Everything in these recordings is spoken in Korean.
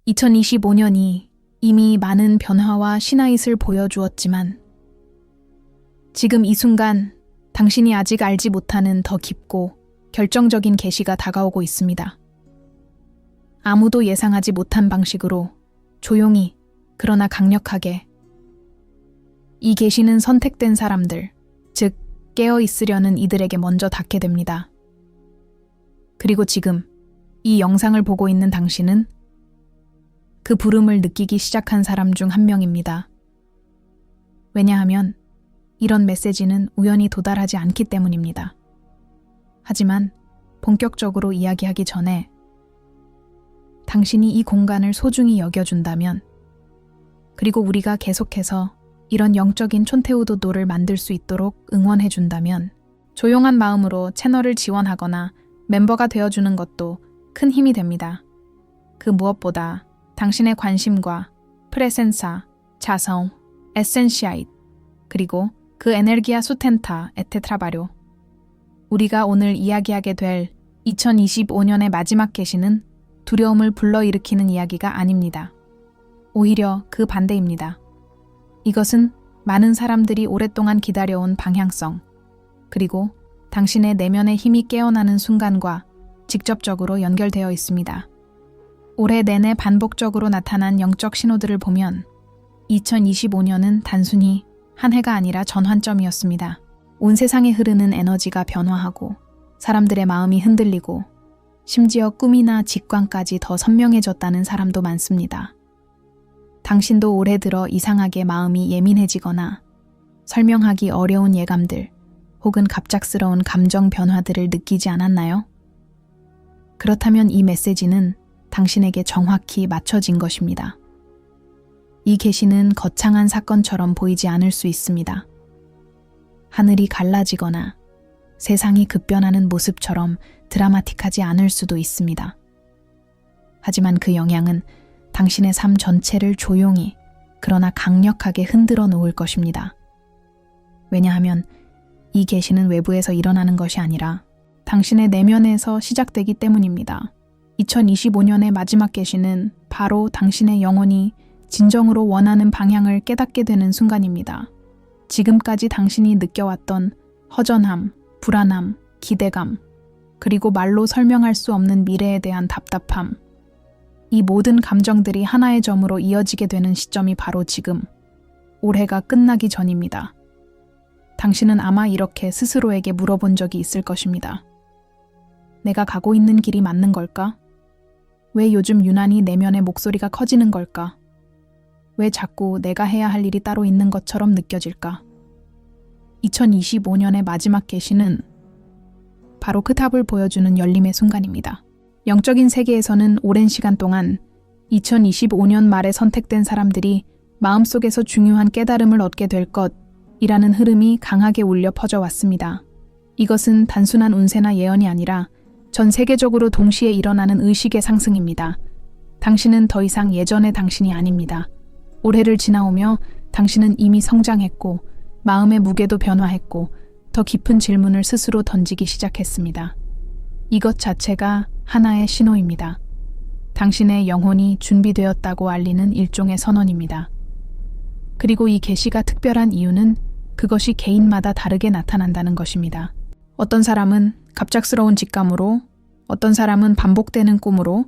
2025년이 이미 많은 변화와 신화잇을 보여주었지만 지금 이 순간 당신이 아직 알지 못하는 더 깊고 결정적인 계시가 다가오고 있습니다. 아무도 예상하지 못한 방식으로 조용히 그러나 강력하게 이 계시는 선택된 사람들, 즉 깨어 있으려는 이들에게 먼저 닿게 됩니다. 그리고 지금 이 영상을 보고 있는 당신은 그 부름을 느끼기 시작한 사람 중 한 명입니다. 왜냐하면 이런 메시지는 우연히 도달하지 않기 때문입니다. 하지만 본격적으로 이야기하기 전에 당신이 이 공간을 소중히 여겨준다면, 그리고 우리가 계속해서 이런 영적인 촌태우도도를 만들 수 있도록 응원해준다면, 조용한 마음으로 채널을 지원하거나 멤버가 되어주는 것도 큰 힘이 됩니다. 그 무엇보다 당신의 관심과 프레센사, 자성, 에센시아잇, 그리고 그 에네르기아 수텐타 에테트라바료, 우리가 오늘 이야기하게 될 2025년의 마지막 계시는 두려움을 불러일으키는 이야기가 아닙니다. 오히려 그 반대입니다. 이것은 많은 사람들이 오랫동안 기다려온 방향성, 그리고 당신의 내면의 힘이 깨어나는 순간과 직접적으로 연결되어 있습니다. 올해 내내 반복적으로 나타난 영적 신호들을 보면 2025년은 단순히 한 해가 아니라 전환점이었습니다. 온 세상에 흐르는 에너지가 변화하고 사람들의 마음이 흔들리고 심지어 꿈이나 직관까지 더 선명해졌다는 사람도 많습니다. 당신도 올해 들어 이상하게 마음이 예민해지거나 설명하기 어려운 예감들 혹은 갑작스러운 감정 변화들을 느끼지 않았나요? 그렇다면 이 메시지는 당신에게 정확히 맞춰진 것입니다. 이 계시는 거창한 사건처럼 보이지 않을 수 있습니다. 하늘이 갈라지거나 세상이 급변하는 모습처럼 드라마틱하지 않을 수도 있습니다. 하지만 그 영향은 당신의 삶 전체를 조용히 그러나 강력하게 흔들어 놓을 것입니다. 왜냐하면 이 계시는 외부에서 일어나는 것이 아니라 당신의 내면에서 시작되기 때문입니다. 2025년의 마지막 계시는 바로 당신의 영혼이 진정으로 원하는 방향을 깨닫게 되는 순간입니다. 지금까지 당신이 느껴왔던 허전함, 불안함, 기대감, 그리고 말로 설명할 수 없는 미래에 대한 답답함, 이 모든 감정들이 하나의 점으로 이어지게 되는 시점이 바로 지금, 올해가 끝나기 전입니다. 당신은 아마 이렇게 스스로에게 물어본 적이 있을 것입니다. 내가 가고 있는 길이 맞는 걸까? 왜 요즘 유난히 내면의 목소리가 커지는 걸까? 왜 자꾸 내가 해야 할 일이 따로 있는 것처럼 느껴질까? 2025년의 마지막 계시는 바로 그 답을 보여주는 열림의 순간입니다. 영적인 세계에서는 오랜 시간 동안 2025년 말에 선택된 사람들이 마음속에서 중요한 깨달음을 얻게 될 것이라는 흐름이 강하게 울려 퍼져왔습니다. 이것은 단순한 운세나 예언이 아니라 전 세계적으로 동시에 일어나는 의식의 상승입니다. 당신은 더 이상 예전의 당신이 아닙니다. 올해를 지나오며 당신은 이미 성장했고 마음의 무게도 변화했고 더 깊은 질문을 스스로 던지기 시작했습니다. 이것 자체가 하나의 신호입니다. 당신의 영혼이 준비되었다고 알리는 일종의 선언입니다. 그리고 이 계시가 특별한 이유는 그것이 개인마다 다르게 나타난다는 것입니다. 어떤 사람은 갑작스러운 직감으로, 어떤 사람은 반복되는 꿈으로,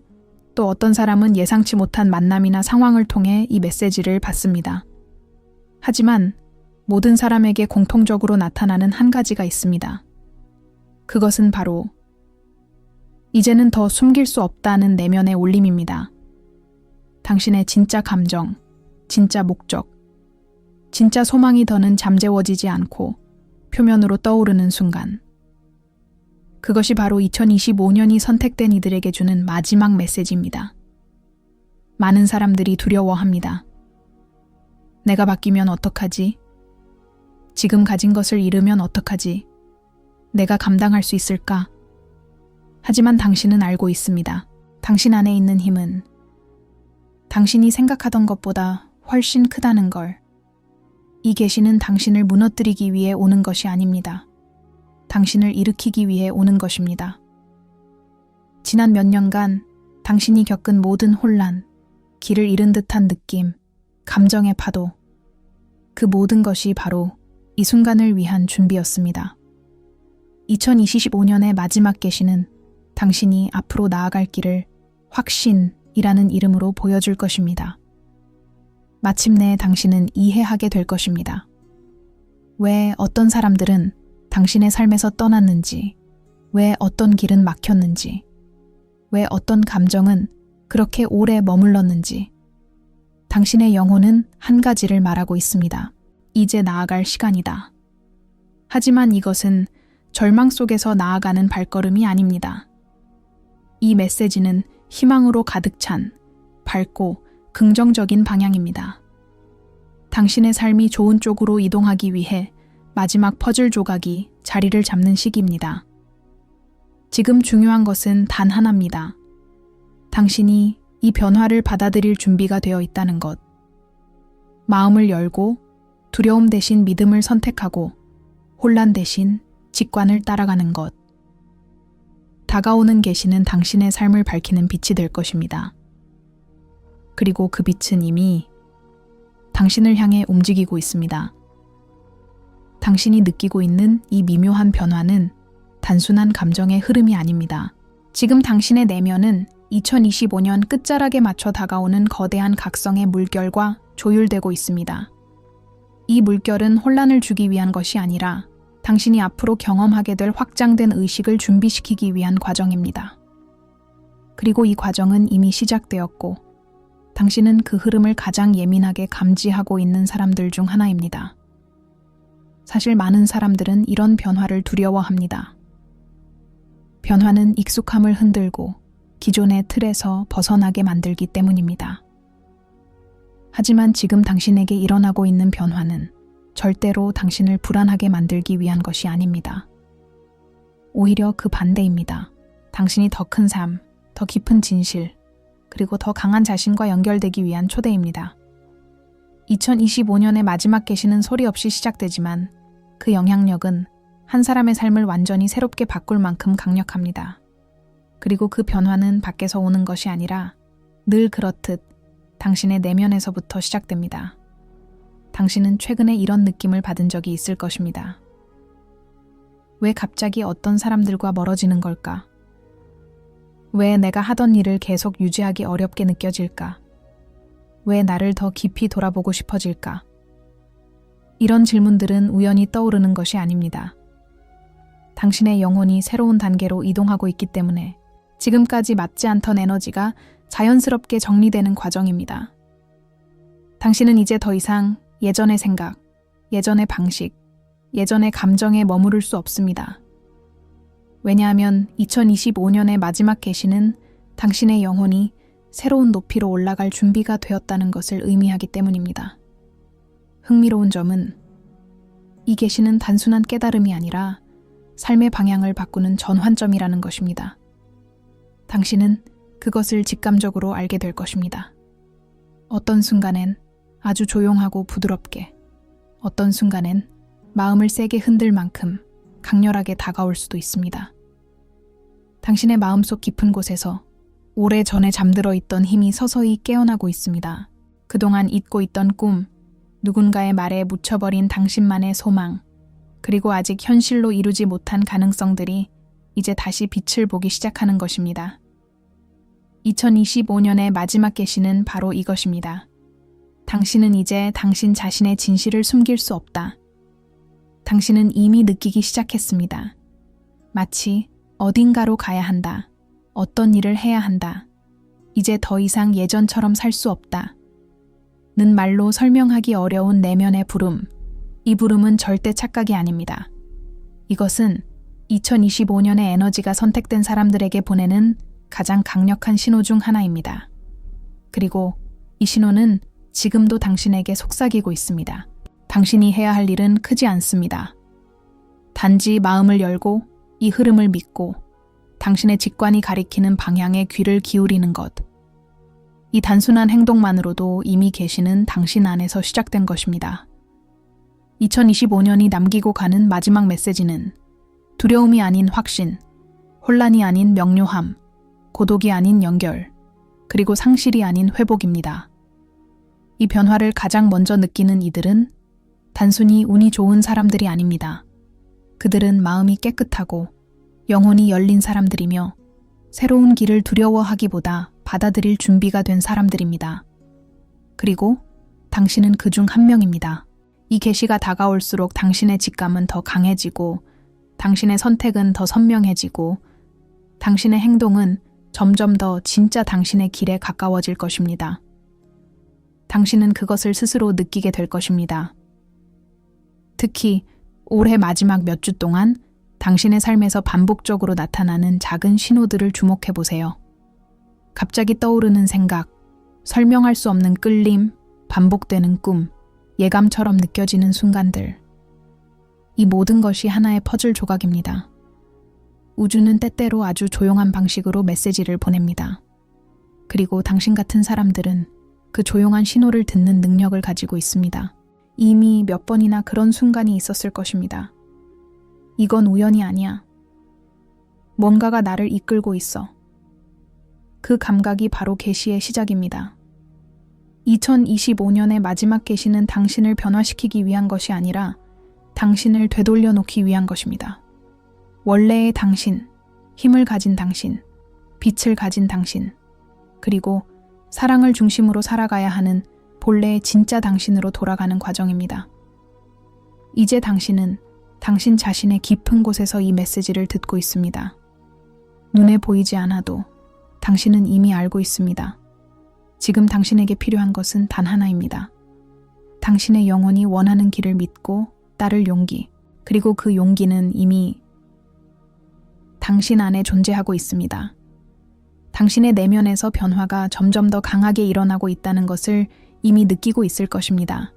또 어떤 사람은 예상치 못한 만남이나 상황을 통해 이 메시지를 받습니다. 하지만 모든 사람에게 공통적으로 나타나는 한 가지가 있습니다. 그것은 바로 이제는 더 숨길 수 없다는 내면의 울림입니다. 당신의 진짜 감정, 진짜 목적, 진짜 소망이 더는 잠재워지지 않고 표면으로 떠오르는 순간, 그것이 바로 2025년이 선택된 이들에게 주는 마지막 메시지입니다. 많은 사람들이 두려워합니다. 내가 바뀌면 어떡하지? 지금 가진 것을 잃으면 어떡하지? 내가 감당할 수 있을까? 하지만 당신은 알고 있습니다. 당신 안에 있는 힘은 당신이 생각하던 것보다 훨씬 크다는 걸. 이 계시는 당신을 무너뜨리기 위해 오는 것이 아닙니다. 당신을 일으키기 위해 오는 것입니다. 지난 몇 년간 당신이 겪은 모든 혼란, 길을 잃은 듯한 느낌, 감정의 파도. 그 모든 것이 바로 이 순간을 위한 준비였습니다. 2025년의 마지막 계시는 당신이 앞으로 나아갈 길을 확신이라는 이름으로 보여줄 것입니다. 마침내 당신은 이해하게 될 것입니다. 왜 어떤 사람들은 당신의 삶에서 떠났는지, 왜 어떤 길은 막혔는지, 왜 어떤 감정은 그렇게 오래 머물렀는지. 당신의 영혼은 한 가지를 말하고 있습니다. 이제 나아갈 시간이다. 하지만 이것은 절망 속에서 나아가는 발걸음이 아닙니다. 이 메시지는 희망으로 가득 찬 밝고 긍정적인 방향입니다. 당신의 삶이 좋은 쪽으로 이동하기 위해 마지막 퍼즐 조각이 자리를 잡는 시기입니다. 지금 중요한 것은 단 하나입니다. 당신이 이 변화를 받아들일 준비가 되어 있다는 것. 마음을 열고 두려움 대신 믿음을 선택하고 혼란 대신 직관을 따라가는 것. 다가오는 계시는 당신의 삶을 밝히는 빛이 될 것입니다. 그리고 그 빛은 이미 당신을 향해 움직이고 있습니다. 당신이 느끼고 있는 이 미묘한 변화는 단순한 감정의 흐름이 아닙니다. 지금 당신의 내면은 2025년 끝자락에 맞춰 다가오는 거대한 각성의 물결과 조율되고 있습니다. 이 물결은 혼란을 주기 위한 것이 아니라 당신이 앞으로 경험하게 될 확장된 의식을 준비시키기 위한 과정입니다. 그리고 이 과정은 이미 시작되었고, 당신은 그 흐름을 가장 예민하게 감지하고 있는 사람들 중 하나입니다. 사실 많은 사람들은 이런 변화를 두려워합니다. 변화는 익숙함을 흔들고 기존의 틀에서 벗어나게 만들기 때문입니다. 하지만 지금 당신에게 일어나고 있는 변화는 절대로 당신을 불안하게 만들기 위한 것이 아닙니다. 오히려 그 반대입니다. 당신이 더 큰 삶, 더 깊은 진실, 그리고 더 강한 자신과 연결되기 위한 초대입니다. 2025년의 마지막 계시는 소리 없이 시작되지만 그 영향력은 한 사람의 삶을 완전히 새롭게 바꿀 만큼 강력합니다. 그리고 그 변화는 밖에서 오는 것이 아니라 늘 그렇듯 당신의 내면에서부터 시작됩니다. 당신은 최근에 이런 느낌을 받은 적이 있을 것입니다. 왜 갑자기 어떤 사람들과 멀어지는 걸까? 왜 내가 하던 일을 계속 유지하기 어렵게 느껴질까? 왜 나를 더 깊이 돌아보고 싶어질까? 이런 질문들은 우연히 떠오르는 것이 아닙니다. 당신의 영혼이 새로운 단계로 이동하고 있기 때문에 지금까지 맞지 않던 에너지가 자연스럽게 정리되는 과정입니다. 당신은 이제 더 이상 예전의 생각, 예전의 방식, 예전의 감정에 머무를 수 없습니다. 왜냐하면 2025년의 마지막 계시는 당신의 영혼이 새로운 높이로 올라갈 준비가 되었다는 것을 의미하기 때문입니다. 흥미로운 점은 이 계시는 단순한 깨달음이 아니라 삶의 방향을 바꾸는 전환점이라는 것입니다. 당신은 그것을 직감적으로 알게 될 것입니다. 어떤 순간엔 아주 조용하고 부드럽게, 어떤 순간엔 마음을 세게 흔들 만큼 강렬하게 다가올 수도 있습니다. 당신의 마음속 깊은 곳에서 오래전에 잠들어 있던 힘이 서서히 깨어나고 있습니다. 그동안 잊고 있던 꿈, 누군가의 말에 묻혀버린 당신만의 소망, 그리고 아직 현실로 이루지 못한 가능성들이 이제 다시 빛을 보기 시작하는 것입니다. 2025년의 마지막 계시는 바로 이것입니다. 당신은 이제 당신 자신의 진실을 숨길 수 없다. 당신은 이미 느끼기 시작했습니다. 마치 어딘가로 가야 한다. 어떤 일을 해야 한다. 이제 더 이상 예전처럼 살 수 없다. 는 말로 설명하기 어려운 내면의 부름. 이 부름은 절대 착각이 아닙니다. 이것은 2025년의 에너지가 선택된 사람들에게 보내는 가장 강력한 신호 중 하나입니다. 그리고 이 신호는 지금도 당신에게 속삭이고 있습니다. 당신이 해야 할 일은 크지 않습니다. 단지 마음을 열고 이 흐름을 믿고 당신의 직관이 가리키는 방향에 귀를 기울이는 것. 이 단순한 행동만으로도 이미 계시는 당신 안에서 시작된 것입니다. 2025년이 남기고 가는 마지막 메시지는 두려움이 아닌 확신, 혼란이 아닌 명료함, 고독이 아닌 연결, 그리고 상실이 아닌 회복입니다. 이 변화를 가장 먼저 느끼는 이들은 단순히 운이 좋은 사람들이 아닙니다. 그들은 마음이 깨끗하고 영혼이 열린 사람들이며 새로운 길을 두려워하기보다 받아들일 준비가 된 사람들입니다. 그리고 당신은 그 중 한 명입니다. 이 계시가 다가올수록 당신의 직감은 더 강해지고 당신의 선택은 더 선명해지고 당신의 행동은 점점 더 진짜 당신의 길에 가까워질 것입니다. 당신은 그것을 스스로 느끼게 될 것입니다. 특히 올해 마지막 몇 주 동안 당신의 삶에서 반복적으로 나타나는 작은 신호들을 주목해 보세요. 갑자기 떠오르는 생각, 설명할 수 없는 끌림, 반복되는 꿈, 예감처럼 느껴지는 순간들. 이 모든 것이 하나의 퍼즐 조각입니다. 우주는 때때로 아주 조용한 방식으로 메시지를 보냅니다. 그리고 당신 같은 사람들은 그 조용한 신호를 듣는 능력을 가지고 있습니다. 이미 몇 번이나 그런 순간이 있었을 것입니다. 이건 우연이 아니야. 뭔가가 나를 이끌고 있어. 그 감각이 바로 계시의 시작입니다. 2025년의 마지막 계시는 당신을 변화시키기 위한 것이 아니라 당신을 되돌려 놓기 위한 것입니다. 원래의 당신, 힘을 가진 당신, 빛을 가진 당신, 그리고 사랑을 중심으로 살아가야 하는 본래의 진짜 당신으로 돌아가는 과정입니다. 이제 당신은 당신 자신의 깊은 곳에서 이 메시지를 듣고 있습니다. 눈에 보이지 않아도 당신은 이미 알고 있습니다. 지금 당신에게 필요한 것은 단 하나입니다. 당신의 영혼이 원하는 길을 믿고 따를 용기, 그리고 그 용기는 이미 당신 안에 존재하고 있습니다. 당신의 내면에서 변화가 점점 더 강하게 일어나고 있다는 것을 이미 느끼고 있을 것입니다.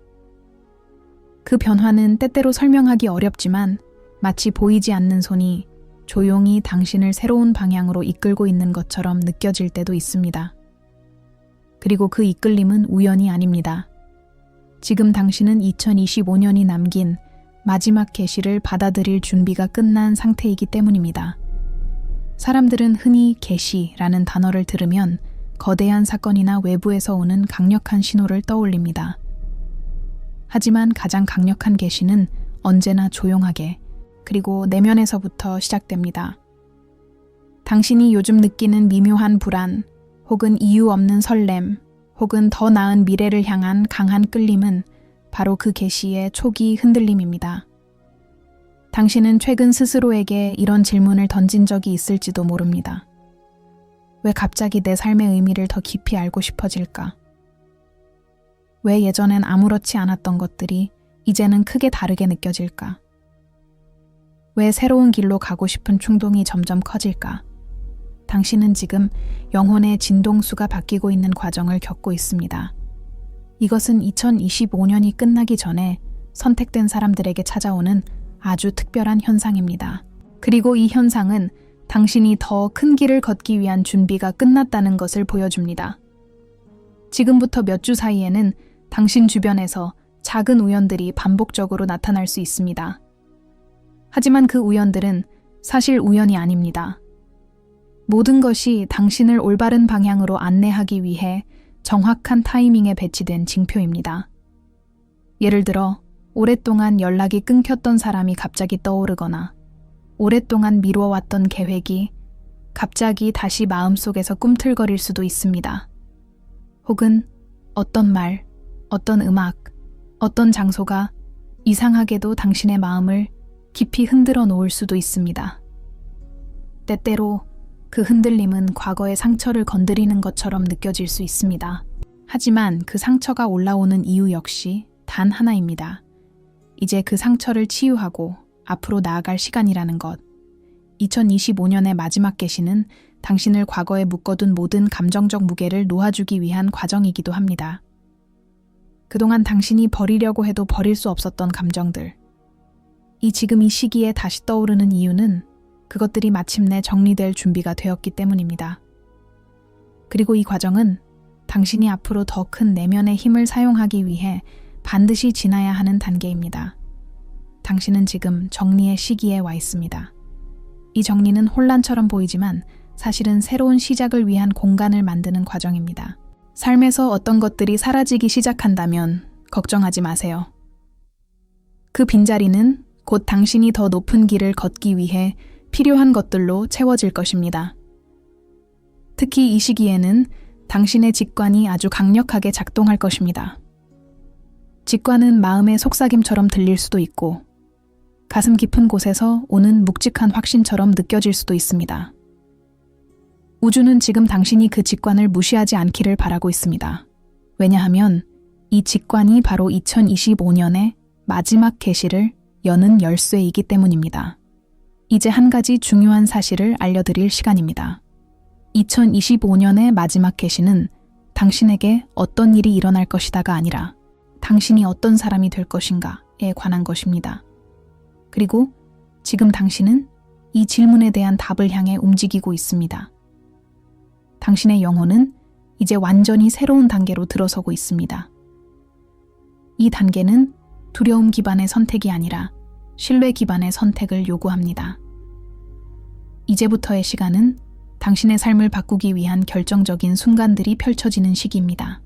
그 변화는 때때로 설명하기 어렵지만 마치 보이지 않는 손이 조용히 당신을 새로운 방향으로 이끌고 있는 것처럼 느껴질 때도 있습니다. 그리고 그 이끌림은 우연이 아닙니다. 지금 당신은 2025년이 남긴 마지막 계시를 받아들일 준비가 끝난 상태이기 때문입니다. 사람들은 흔히 계시라는 단어를 들으면 거대한 사건이나 외부에서 오는 강력한 신호를 떠올립니다. 하지만 가장 강력한 계시는 언제나 조용하게, 그리고 내면에서부터 시작됩니다. 당신이 요즘 느끼는 미묘한 불안, 혹은 이유 없는 설렘, 혹은 더 나은 미래를 향한 강한 끌림은 바로 그 계시의 초기 흔들림입니다. 당신은 최근 스스로에게 이런 질문을 던진 적이 있을지도 모릅니다. 왜 갑자기 내 삶의 의미를 더 깊이 알고 싶어질까? 왜 예전엔 아무렇지 않았던 것들이 이제는 크게 다르게 느껴질까? 왜 새로운 길로 가고 싶은 충동이 점점 커질까? 당신은 지금 영혼의 진동수가 바뀌고 있는 과정을 겪고 있습니다. 이것은 2025년이 끝나기 전에 선택된 사람들에게 찾아오는 아주 특별한 현상입니다. 그리고 이 현상은 당신이 더 큰 길을 걷기 위한 준비가 끝났다는 것을 보여줍니다. 지금부터 몇 주 사이에는 당신 주변에서 작은 우연들이 반복적으로 나타날 수 있습니다. 하지만 그 우연들은 사실 우연이 아닙니다. 모든 것이 당신을 올바른 방향으로 안내하기 위해 정확한 타이밍에 배치된 징표입니다. 예를 들어, 오랫동안 연락이 끊겼던 사람이 갑자기 떠오르거나, 오랫동안 미뤄왔던 계획이 갑자기 다시 마음속에서 꿈틀거릴 수도 있습니다. 혹은 어떤 말, 어떤 음악, 어떤 장소가 이상하게도 당신의 마음을 깊이 흔들어 놓을 수도 있습니다. 때때로 그 흔들림은 과거의 상처를 건드리는 것처럼 느껴질 수 있습니다. 하지만 그 상처가 올라오는 이유 역시 단 하나입니다. 이제 그 상처를 치유하고 앞으로 나아갈 시간이라는 것. 2025년의 마지막 계시는 당신을 과거에 묶어둔 모든 감정적 무게를 놓아주기 위한 과정이기도 합니다. 그동안 당신이 버리려고 해도 버릴 수 없었던 감정들. 지금 이 시기에 다시 떠오르는 이유는 그것들이 마침내 정리될 준비가 되었기 때문입니다. 그리고 이 과정은 당신이 앞으로 더 큰 내면의 힘을 사용하기 위해 반드시 지나야 하는 단계입니다. 당신은 지금 정리의 시기에 와 있습니다. 이 정리는 혼란처럼 보이지만 사실은 새로운 시작을 위한 공간을 만드는 과정입니다. 삶에서 어떤 것들이 사라지기 시작한다면 걱정하지 마세요. 그 빈자리는 곧 당신이 더 높은 길을 걷기 위해 필요한 것들로 채워질 것입니다. 특히 이 시기에는 당신의 직관이 아주 강력하게 작동할 것입니다. 직관은 마음의 속삭임처럼 들릴 수도 있고 가슴 깊은 곳에서 오는 묵직한 확신처럼 느껴질 수도 있습니다. 우주는 지금 당신이 그 직관을 무시하지 않기를 바라고 있습니다. 왜냐하면 이 직관이 바로 2025년의 마지막 계시를 여는 열쇠이기 때문입니다. 이제 한 가지 중요한 사실을 알려드릴 시간입니다. 2025년의 마지막 계시는 당신에게 어떤 일이 일어날 것이다가 아니라 당신이 어떤 사람이 될 것인가에 관한 것입니다. 그리고 지금 당신은 이 질문에 대한 답을 향해 움직이고 있습니다. 당신의 영혼은 이제 완전히 새로운 단계로 들어서고 있습니다. 이 단계는 두려움 기반의 선택이 아니라 신뢰 기반의 선택을 요구합니다. 이제부터의 시간은 당신의 삶을 바꾸기 위한 결정적인 순간들이 펼쳐지는 시기입니다.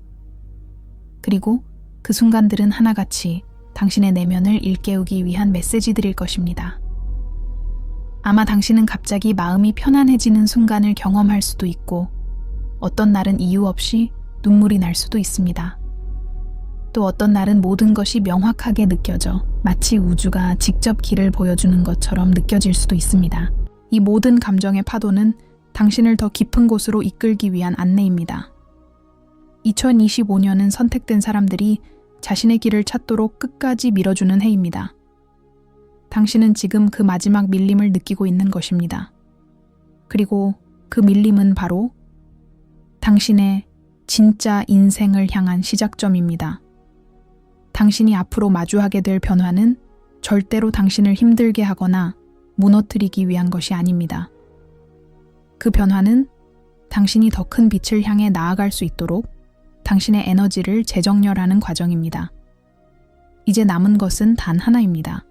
그리고 그 순간들은 하나같이 당신의 내면을 일깨우기 위한 메시지들일 것입니다. 아마 당신은 갑자기 마음이 편안해지는 순간을 경험할 수도 있고 어떤 날은 이유 없이 눈물이 날 수도 있습니다. 또 어떤 날은 모든 것이 명확하게 느껴져 마치 우주가 직접 길을 보여주는 것처럼 느껴질 수도 있습니다. 이 모든 감정의 파도는 당신을 더 깊은 곳으로 이끌기 위한 안내입니다. 2025년은 선택된 사람들이 자신의 길을 찾도록 끝까지 밀어주는 해입니다. 당신은 지금 그 마지막 밀림을 느끼고 있는 것입니다. 그리고 그 밀림은 바로 당신의 진짜 인생을 향한 시작점입니다. 당신이 앞으로 마주하게 될 변화는 절대로 당신을 힘들게 하거나 무너뜨리기 위한 것이 아닙니다. 그 변화는 당신이 더 큰 빛을 향해 나아갈 수 있도록 당신의 에너지를 재정렬하는 과정입니다. 이제 남은 것은 단 하나입니다.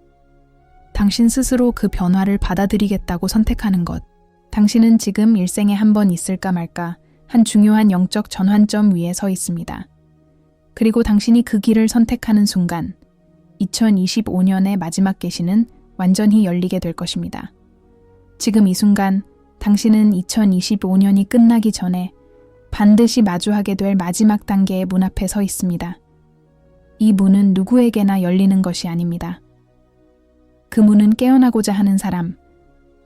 당신 스스로 그 변화를 받아들이겠다고 선택하는 것. 당신은 지금 일생에 한 번 있을까 말까 한 중요한 영적 전환점 위에 서 있습니다. 그리고 당신이 그 길을 선택하는 순간 2025년의 마지막 계시는 완전히 열리게 될 것입니다. 지금 이 순간 당신은 2025년이 끝나기 전에 반드시 마주하게 될 마지막 단계의 문 앞에 서 있습니다. 이 문은 누구에게나 열리는 것이 아닙니다. 그 문은 깨어나고자 하는 사람,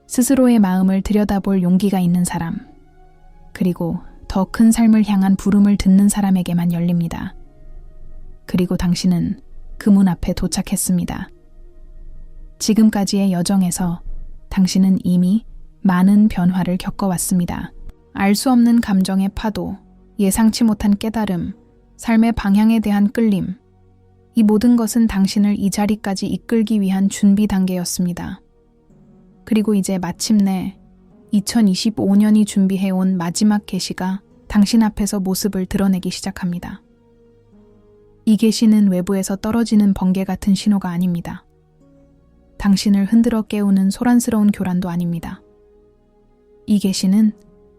스스로의 마음을 들여다볼 용기가 있는 사람, 그리고 더 큰 삶을 향한 부름을 듣는 사람에게만 열립니다. 그리고 당신은 그 문 앞에 도착했습니다. 지금까지의 여정에서 당신은 이미 많은 변화를 겪어왔습니다. 알 수 없는 감정의 파도, 예상치 못한 깨달음, 삶의 방향에 대한 끌림, 이 모든 것은 당신을 이 자리까지 이끌기 위한 준비 단계였습니다. 그리고 이제 마침내 2025년이 준비해온 마지막 계시가 당신 앞에서 모습을 드러내기 시작합니다. 이 계시는 외부에서 떨어지는 번개 같은 신호가 아닙니다. 당신을 흔들어 깨우는 소란스러운 교란도 아닙니다. 이 계시는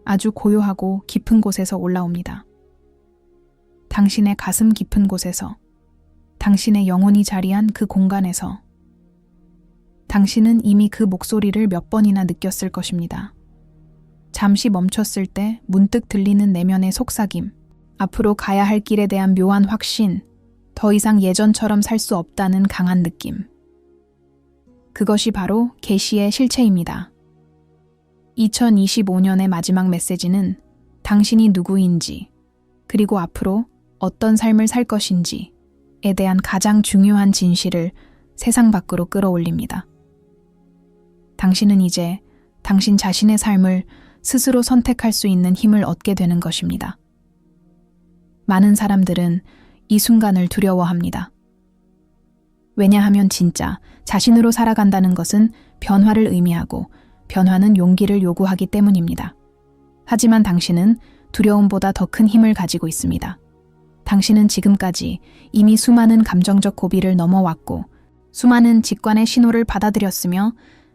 아주 고요하고 깊은 곳에서 올라옵니다. 당신의 가슴 깊은 곳에서, 당신의 영혼이 자리한 그 공간에서 당신은 이미 그 목소리를 몇 번이나 느꼈을 것입니다. 잠시 멈췄을 때 문득 들리는 내면의 속삭임, 앞으로 가야 할 길에 대한 묘한 확신, 더 이상 예전처럼 살 수 없다는 강한 느낌. 그것이 바로 계시의 실체입니다. 2025년의 마지막 메시지는 당신이 누구인지, 그리고 앞으로 어떤 삶을 살 것인지에 대한 가장 중요한 진실을 세상 밖으로 끌어올립니다. 당신은 이제 당신 자신의 삶을 스스로 선택할 수 있는 힘을 얻게 되는 것입니다. 많은 사람들은 이 순간을 두려워합니다. 왜냐하면 진짜 자신으로 살아간다는 것은 변화를 의미하고 변화는 용기를 요구하기 때문입니다. 하지만 당신은 두려움보다 더 큰 힘을 가지고 있습니다. 당신은 지금까지 이미 수많은 감정적 고비를 넘어왔고 수많은 직관의 신호를 받아들였으며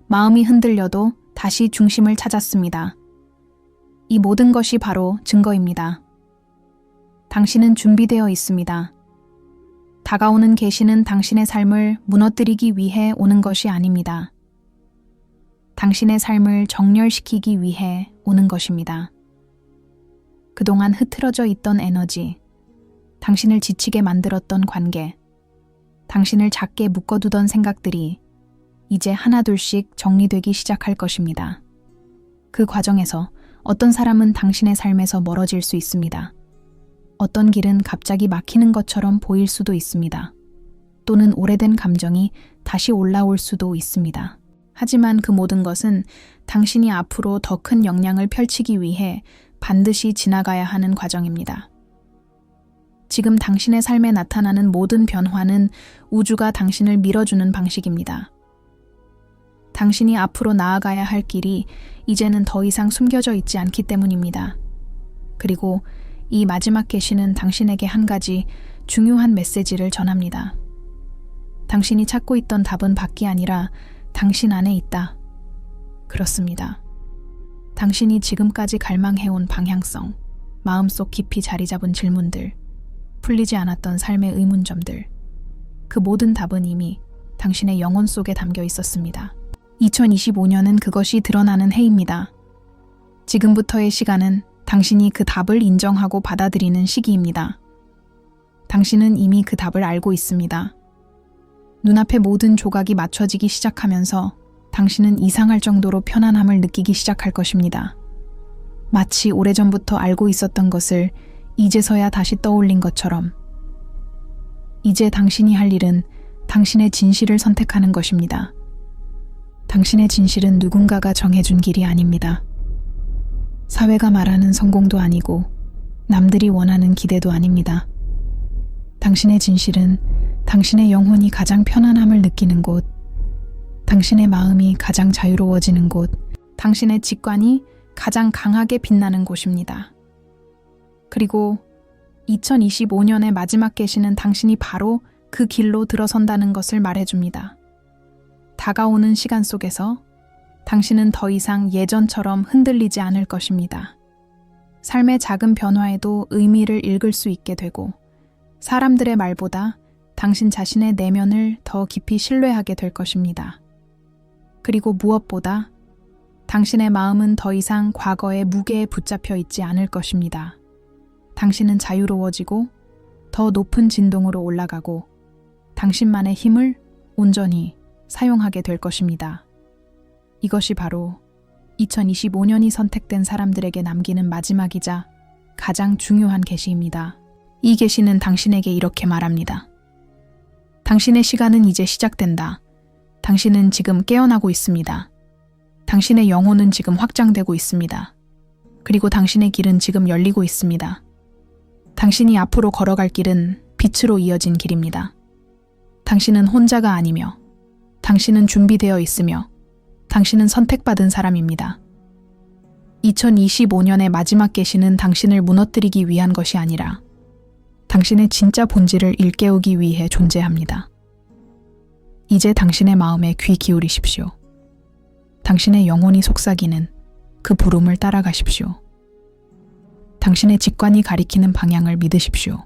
마음이 흔들려도 다시 중심을 찾았습니다. 이 모든 것이 바로 증거입니다. 당신은 준비되어 있습니다. 다가오는 계시는 당신의 삶을 무너뜨리기 위해 오는 것이 아닙니다. 당신의 삶을 정렬시키기 위해 오는 것입니다. 그동안 흐트러져 있던 에너지, 당신을 지치게 만들었던 관계, 당신을 작게 묶어두던 생각들이 이제 하나둘씩 정리되기 시작할 것입니다. 그 과정에서 어떤 사람은 당신의 삶에서 멀어질 수 있습니다. 어떤 길은 갑자기 막히는 것처럼 보일 수도 있습니다. 또는 오래된 감정이 다시 올라올 수도 있습니다. 하지만 그 모든 것은 당신이 앞으로 더 큰 역량을 펼치기 위해 반드시 지나가야 하는 과정입니다. 지금 당신의 삶에 나타나는 모든 변화는 우주가 당신을 밀어주는 방식입니다. 당신이 앞으로 나아가야 할 길이 이제는 더 이상 숨겨져 있지 않기 때문입니다. 그리고 이 마지막 계시는 당신에게 한 가지 중요한 메시지를 전합니다. 당신이 찾고 있던 답은 밖이 아니라 당신 안에 있다. 그렇습니다. 당신이 지금까지 갈망해온 방향성, 마음속 깊이 자리 잡은 질문들, 풀리지 않았던 삶의 의문점들, 그 모든 답은 이미 당신의 영혼 속에 담겨 있었습니다. 2025년은 그것이 드러나는 해입니다. 지금부터의 시간은 당신이 그 답을 인정하고 받아들이는 시기입니다. 당신은 이미 그 답을 알고 있습니다. 눈앞의 모든 조각이 맞춰지기 시작하면서 당신은 이상할 정도로 편안함을 느끼기 시작할 것입니다. 마치 오래전부터 알고 있었던 것을 이제서야 다시 떠올린 것처럼. 이제 당신이 할 일은 당신의 진실을 선택하는 것입니다. 당신의 진실은 누군가가 정해준 길이 아닙니다. 사회가 말하는 성공도 아니고 남들이 원하는 기대도 아닙니다. 당신의 진실은 당신의 영혼이 가장 편안함을 느끼는 곳, 당신의 마음이 가장 자유로워지는 곳, 당신의 직관이 가장 강하게 빛나는 곳입니다. 그리고 2025년의 마지막 계시는 당신이 바로 그 길로 들어선다는 것을 말해줍니다. 다가오는 시간 속에서 당신은 더 이상 예전처럼 흔들리지 않을 것입니다. 삶의 작은 변화에도 의미를 읽을 수 있게 되고 사람들의 말보다 당신 자신의 내면을 더 깊이 신뢰하게 될 것입니다. 그리고 무엇보다 당신의 마음은 더 이상 과거의 무게에 붙잡혀 있지 않을 것입니다. 당신은 자유로워지고 더 높은 진동으로 올라가고 당신만의 힘을 온전히 사용하게 될 것입니다. 이것이 바로 2025년이 선택된 사람들에게 남기는 마지막이자 가장 중요한 계시입니다. 이 계시는 당신에게 이렇게 말합니다. 당신의 시간은 이제 시작된다. 당신은 지금 깨어나고 있습니다. 당신의 영혼은 지금 확장되고 있습니다. 그리고 당신의 길은 지금 열리고 있습니다. 당신이 앞으로 걸어갈 길은 빛으로 이어진 길입니다. 당신은 혼자가 아니며 당신은 준비되어 있으며 당신은 선택받은 사람입니다. 2025년의 마지막 계시는 당신을 무너뜨리기 위한 것이 아니라 당신의 진짜 본질을 일깨우기 위해 존재합니다. 이제 당신의 마음에 귀 기울이십시오. 당신의 영혼이 속삭이는 그 부름을 따라가십시오. 당신의 직관이 가리키는 방향을 믿으십시오.